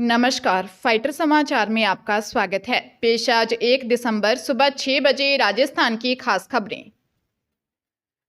नमस्कार, फाइटर समाचार में आपका स्वागत है। पेश आज 1 दिसंबर सुबह 6 बजे राजस्थान की खास खबरें।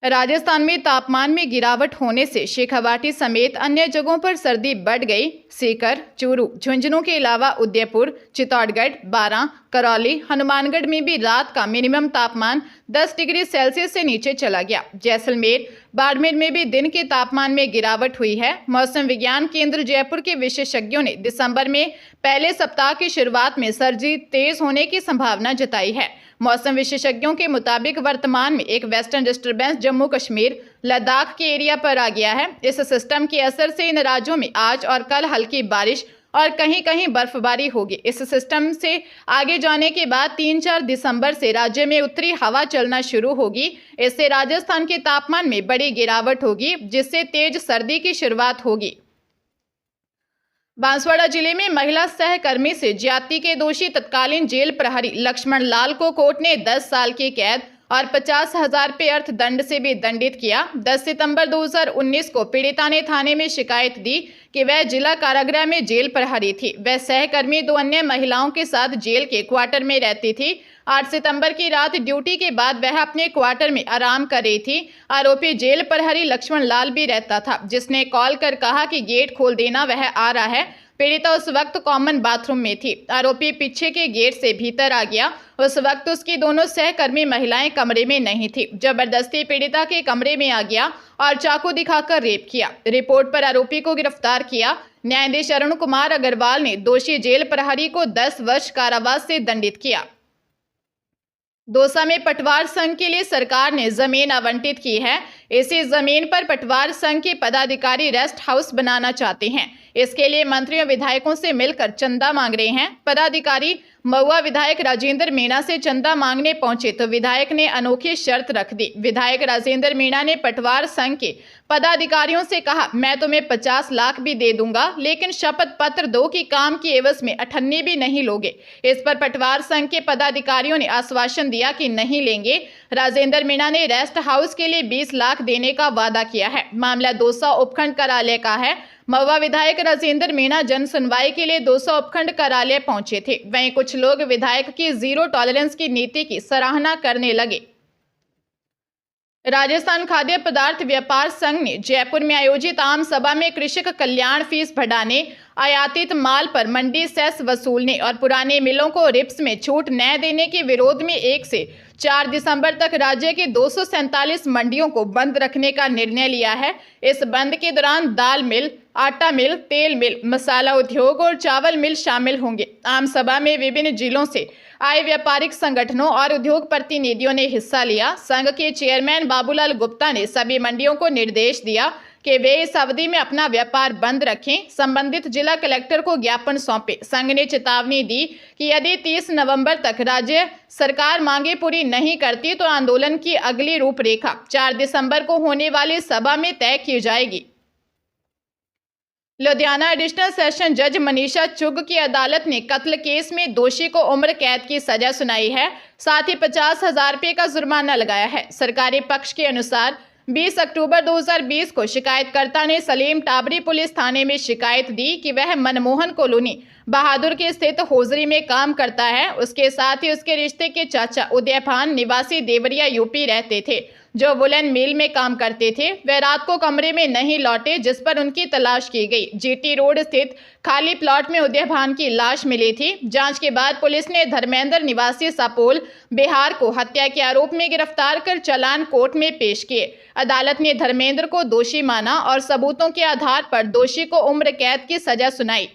राजस्थान में तापमान में गिरावट होने से शेखावाटी समेत अन्य जगहों पर सर्दी बढ़ गई। सीकर, चूरू, झुंझुनू के अलावा उदयपुर, चित्तौड़गढ़, बारां, करौली, हनुमानगढ़ में भी रात का मिनिमम तापमान 10 डिग्री सेल्सियस से नीचे चला गया। जैसलमेर, बाड़मेर में भी दिन के तापमान में गिरावट हुई है। मौसम विज्ञान केंद्र जयपुर के विशेषज्ञों ने दिसंबर में पहले सप्ताह की शुरुआत में सर्दी तेज होने की संभावना जताई है। मौसम विशेषज्ञों के मुताबिक वर्तमान में एक वेस्टर्न डिस्टर्बेंस जम्मू कश्मीर, लद्दाख के एरिया पर आ गया है। इस सिस्टम के असर से इन राज्यों में आज और कल हल्की बारिश और कहीं कहीं बर्फबारी होगी। इस सिस्टम से आगे जाने के बाद 3-4 दिसंबर से राज्य में उत्तरी हवा चलना शुरू होगी। इससे राजस्थान के तापमान में बड़ी गिरावट होगी, जिससे तेज सर्दी की शुरुआत होगी। बांसवाड़ा जिले में महिला सहकर्मी से ज्यादती के दोषी तत्कालीन जेल प्रहरी लक्ष्मण लाल को कोर्ट ने 10 साल की कैद और 50,000 रुपये अर्थदंड से भी दंडित किया। 10 सितंबर 2019 को पीड़िता ने थाने में शिकायत दी कि वह जिला कारागृह में जेल प्रहरी थी। वह सहकर्मी 2 अन्य महिलाओं के साथ जेल के क्वार्टर में रहती थी। 8 सितंबर की रात ड्यूटी के बाद वह अपने क्वार्टर में आराम कर रही थी। आरोपी जेल प्रहरी लक्ष्मण लाल भी रहता था, जिसने कॉल कर कहा कि गेट खोल देना, वह आ रहा है। पीड़िता उस वक्त कॉमन बाथरूम में थी। आरोपी पीछे के गेट से भीतर आ गया। उस वक्त उसकी दोनों सहकर्मी महिलाएं कमरे में नहीं थी। जबरदस्ती पीड़िता के कमरे में आ गया और चाकू दिखाकर रेप किया। रिपोर्ट पर आरोपी को गिरफ्तार किया। न्यायाधीश अरुण कुमार अग्रवाल ने दोषी जेल प्रहरी को 10 वर्ष कारावास से दंडित किया। दौसा में पटवार संघ के लिए सरकार ने जमीन आवंटित की है। इसी जमीन पर पटवार संघ के पदाधिकारी रेस्ट हाउस बनाना चाहते हैं। इसके लिए मंत्रियों विधायकों से मिलकर चंदा मांग रहे हैं। पदाधिकारी महुआ विधायक राजेंद्र मीणा से चंदा मांगने पहुंचे तो विधायक ने अनोखी शर्त रख दी। विधायक राजेंद्र मीणा ने पटवार संघ के पदाधिकारियों से कहा, मैं तुम्हें 50 लाख भी दे दूंगा, लेकिन शपथ पत्र दो कि काम की एवज में अठन्नी भी नहीं लोगे। इस पर पटवार संघ के पदाधिकारियों ने आश्वासन दिया कि नहीं लेंगे। राजेंद्र मीणा ने रेस्ट हाउस के लिए 20 लाख देने का वादा किया है। मामला दौसा उपखंड कार्यालय का है। महुआ विधायक राजेंद्र मीणा जन सुनवाई के लिए दौसा उपखंड कार्यालय पहुंचे थे। वहीं कुछ लोग विधायक की जीरो टॉलरेंस की नीति की सराहना करने लगे। राजस्थान खाद्य पदार्थ व्यापार संघ ने जयपुर में आयोजित आम सभा में कृषक कल्याण फीस बढ़ाने, आयातित माल पर मंडी सेस वसूलने और पुराने मिलों को रिप्स में छूट न देने के विरोध में 1 से 4 दिसंबर तक राज्य की 247 मंडियों को बंद रखने का निर्णय लिया है। इस बंद के दौरान दाल मिल, आटा मिल, तेल मिल, मसाला उद्योग और चावल मिल शामिल होंगे। आम सभा में विभिन्न जिलों से आए व्यापारिक संगठनों और उद्योग प्रतिनिधियों ने हिस्सा लिया। संघ के चेयरमैन बाबूलाल गुप्ता ने सभी मंडियों को निर्देश दिया कि वे इस अवधि में अपना व्यापार बंद रखें। संबंधित जिला कलेक्टर को ज्ञापन सौंपे। संघ ने चेतावनी दी कि यदि 30 नवंबर तक राज्य सरकार मांगे पूरी नहीं करती तो आंदोलन की अगली रूपरेखा 4 दिसंबर को होने वाली सभा में तय की जाएगी। लुधियाना एडिशनल सेशन जज मनीषा चुग की अदालत ने कत्ल केस में दोषी को उम्र कैद की सजा सुनाई है। साथ ही 50,000 रुपये का जुर्माना लगाया है। सरकारी पक्ष के अनुसार 20 अक्टूबर 2020 को शिकायतकर्ता ने सलीम टाबरी पुलिस थाने में शिकायत दी कि वह मनमोहन कॉलोनी बहादुर के स्थित होजरी में काम करता है। उसके साथ ही उसके रिश्ते के चाचा उदयभान निवासी देवरिया यूपी रहते थे, जो वुलन मिल में काम करते थे। वे रात को कमरे में नहीं लौटे, जिस पर उनकी तलाश की गई। जीटी रोड स्थित खाली प्लॉट में उदयभान की लाश मिली थी। जांच के बाद पुलिस ने धर्मेंद्र निवासी सपोल बिहार को हत्या के आरोप में गिरफ्तार कर चालान कोर्ट में पेश किए। अदालत ने धर्मेंद्र को दोषी माना और सबूतों के आधार पर दोषी को उम्र कैद की सजा सुनाई।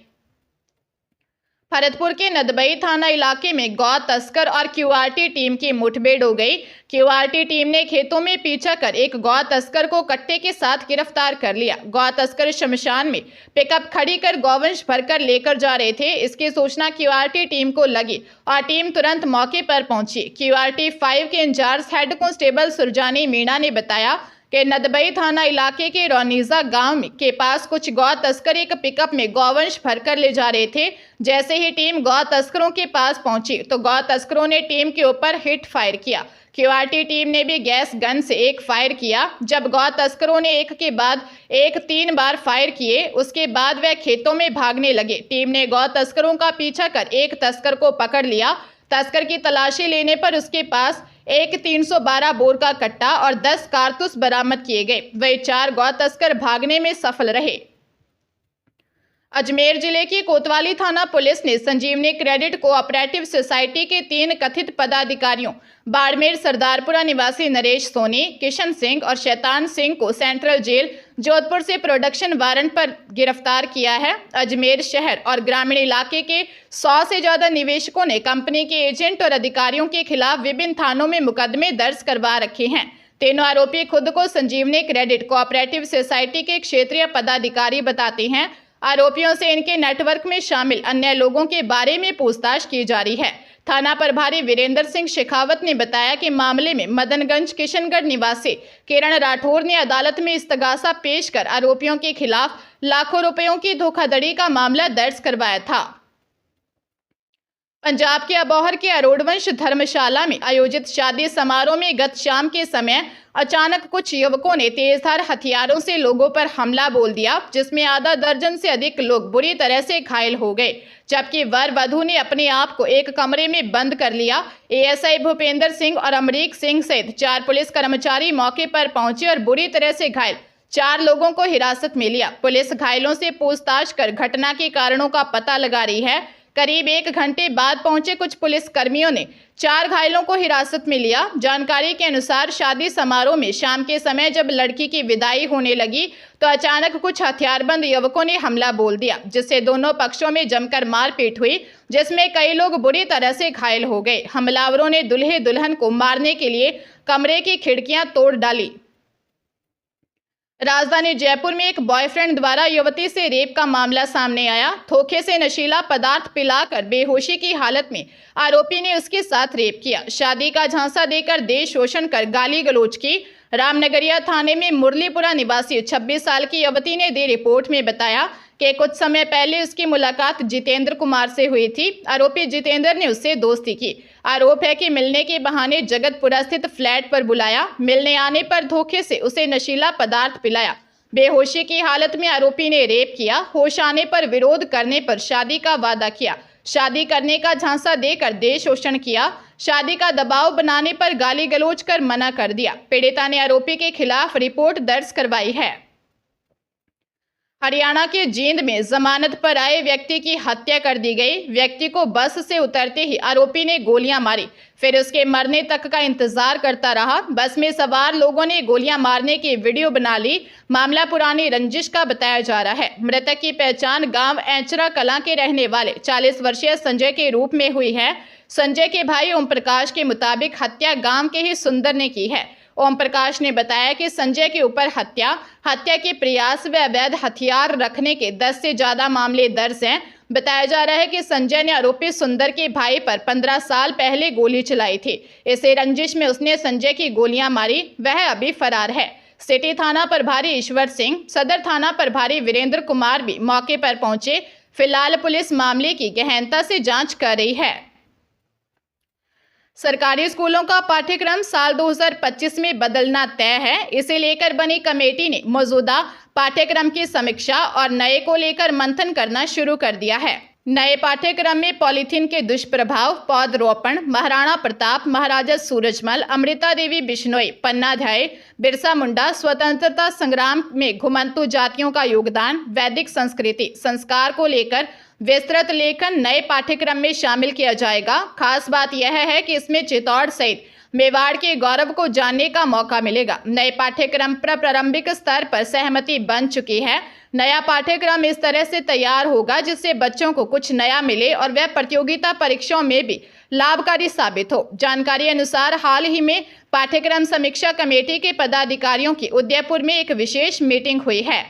भरतपुर के नदबई थाना इलाके में गौ तस्कर और क्यूआरटी टीम की मुठभेड़ हो गई। क्यूआरटी टीम ने खेतों में पीछा कर एक गौ तस्कर को कट्टे के साथ गिरफ्तार कर लिया। गौ तस्कर शमशान में पिकअप खड़ी कर गौवंश भरकर लेकर जा रहे थे। इसकी सूचना क्यूआरटी टीम को लगी और टीम तुरंत मौके पर पहुंची। क्यूआरटी 5 के incharge head constable Surjani Meena ने बताया के नदबई थाना इलाके के रौनीजा गांव के पास कुछ गौ तस्कर एक पिकअप में गौवंश भरकर ले जा रहे थे। जैसे ही टीम गौ तस्करों के पास पहुंची तो गौ तस्करों ने टीम के ऊपर हिट फायर किया। क्यूआरटी टीम ने भी गैस गन से एक फायर किया। जब गौ तस्करों ने एक के बाद एक 3 बार फायर किए, उसके बाद वह खेतों में भागने लगे। टीम ने गौ तस्करों का पीछा कर एक तस्कर को पकड़ लिया। तस्कर की तलाशी लेने पर उसके पास एक 312 बोर का कट्टा और 10 कारतूस बरामद किए गए। वही 4 गौ तस्कर भागने में सफल रहे। अजमेर जिले की कोतवाली थाना पुलिस ने संजीवनी क्रेडिट कोऑपरेटिव सोसाइटी के 3 कथित पदाधिकारियों बाड़मेर सरदारपुरा निवासी नरेश सोनी, किशन सिंह और शैतान सिंह को सेंट्रल जेल जोधपुर से प्रोडक्शन वारंट पर गिरफ्तार किया है। अजमेर शहर और ग्रामीण इलाके के 100 से ज्यादा निवेशकों ने कंपनी के एजेंट और अधिकारियों के खिलाफ विभिन्न थानों में मुकदमे दर्ज करवा रखे हैं। तीनों आरोपी खुद को संजीवनी क्रेडिट कोऑपरेटिव सोसाइटी के क्षेत्रीय पदाधिकारी बताते हैं। आरोपियों से इनके नेटवर्क में शामिल अन्य लोगों के बारे में पूछताछ की जा रही है। थाना प्रभारी वीरेंद्र सिंह शेखावत ने बताया कि मामले में मदनगंज किशनगढ़ निवासी किरण राठौर ने अदालत में इस्तगासा पेश कर आरोपियों के खिलाफ लाखों रुपयों की धोखाधड़ी का मामला दर्ज करवाया था। पंजाब के अबोहर के अरोड़वंश धर्मशाला में आयोजित शादी समारोह में गत शाम के समय अचानक कुछ युवकों ने तेजधार हथियारों से लोगों पर हमला बोल दिया, जिसमें आधा दर्जन से अधिक लोग बुरी तरह से घायल हो गए, जबकि वर वधू ने अपने आप को एक कमरे में बंद कर लिया। एएसआई भूपेंद्र सिंह और अमरीक सिंह सहित 4 पुलिस कर्मचारी मौके पर पहुंचे और बुरी तरह से घायल 4 लोगों को हिरासत में लिया। पुलिस घायलों से पूछताछ कर घटना के कारणों का पता लगा रही है। करीब 1 घंटे बाद पहुंचे कुछ पुलिस कर्मियों ने 4 घायलों को हिरासत में लिया। जानकारी के अनुसार शादी समारोह में शाम के समय जब लड़की की विदाई होने लगी तो अचानक कुछ हथियारबंद युवकों ने हमला बोल दिया, जिससे दोनों पक्षों में जमकर मारपीट हुई, जिसमें कई लोग बुरी तरह से घायल हो गए। हमलावरों ने दूल्हे दुल्हन को मारने के लिए कमरे की खिड़कियां तोड़ डाली। राजधानी जयपुर में एक बॉयफ्रेंड द्वारा युवती से रेप का मामला सामने आया। धोखे से नशीला पदार्थ पिलाकर बेहोशी की हालत में आरोपी ने उसके साथ रेप किया। शादी का झांसा देकर देश शोषण कर गाली गलौज की। रामनगरिया थाने में मुरलीपुरा निवासी 26 साल की युवती ने दी रिपोर्ट में बताया कि कुछ समय पहले उसकी मुलाकात जितेंद्र कुमार से हुई थी। आरोपी जितेंद्र ने उससे दोस्ती की। आरोप है कि मिलने के बहाने जगतपुरा स्थित फ्लैट पर बुलाया। मिलने आने पर धोखे से उसे नशीला पदार्थ पिलाया। बेहोशी की हालत में आरोपी ने रेप किया। होश आने पर विरोध करने पर शादी का वादा किया। शादी करने का झांसा देकर देश शोषण किया। शादी का दबाव बनाने पर गाली गलौज कर मना कर दिया। पीड़िता ने आरोपी के खिलाफ रिपोर्ट दर्ज करवाई है। हरियाणा के जींद में जमानत पर आए व्यक्ति की हत्या कर दी गई। व्यक्ति को बस से उतरते ही आरोपी ने गोलियां मारी, फिर उसके मरने तक का इंतजार करता रहा। बस में सवार लोगों ने गोलियां मारने की वीडियो बना ली। मामला पुरानी रंजिश का बताया जा रहा है। मृतक की पहचान गांव एंचरा कलां के रहने वाले 40 वर्षीय संजय के रूप में हुई है। संजय के भाई ओम प्रकाश के मुताबिक हत्या गांव के ही सुंदर ने की है। ओम प्रकाश ने बताया कि संजय के ऊपर हत्या के प्रयास व अवैध हथियार रखने के 10 से ज्यादा मामले दर्ज हैं। बताया जा रहा है कि संजय ने आरोपी सुंदर के भाई पर 15 साल पहले गोली चलाई थी। इसे रंजिश में उसने संजय की गोलियां मारी। वह अभी फरार है। सिटी थाना प्रभारी ईश्वर सिंह, सदर थाना प्रभारी वीरेंद्र कुमार भी मौके पर पहुंचे। फिलहाल पुलिस मामले की गहनता से जांच कर रही है। सरकारी स्कूलों का पाठ्यक्रम साल 2025 में बदलना तय है। इसे लेकर बनी कमेटी ने मौजूदा पाठ्यक्रम की समीक्षा और नए को लेकर मंथन करना शुरू कर दिया है। नए पाठ्यक्रम में पॉलीथीन के दुष्प्रभाव, पौधरोपण, महाराणा प्रताप, महाराजा सूरजमल, अमृता देवी बिश्नोई, पन्नाध्याय, बिरसा मुंडा, स्वतंत्रता संग्राम में घुमंतु जातियों का योगदान, वैदिक संस्कृति, संस्कार को लेकर विस्तृत लेखन नए पाठ्यक्रम में शामिल किया जाएगा। खास बात यह है कि इसमें चित्तौड़ सहित मेवाड़ के गौरव को जानने का मौका मिलेगा। नए पाठ्यक्रम पर प्रारंभिक स्तर पर सहमति बन चुकी है। नया पाठ्यक्रम इस तरह से तैयार होगा जिससे बच्चों को कुछ नया मिले और वह प्रतियोगिता परीक्षाओं में भी लाभकारी साबित हो। जानकारी अनुसार हाल ही में पाठ्यक्रम समीक्षा कमेटी के पदाधिकारियों की उदयपुर में एक विशेष मीटिंग हुई है।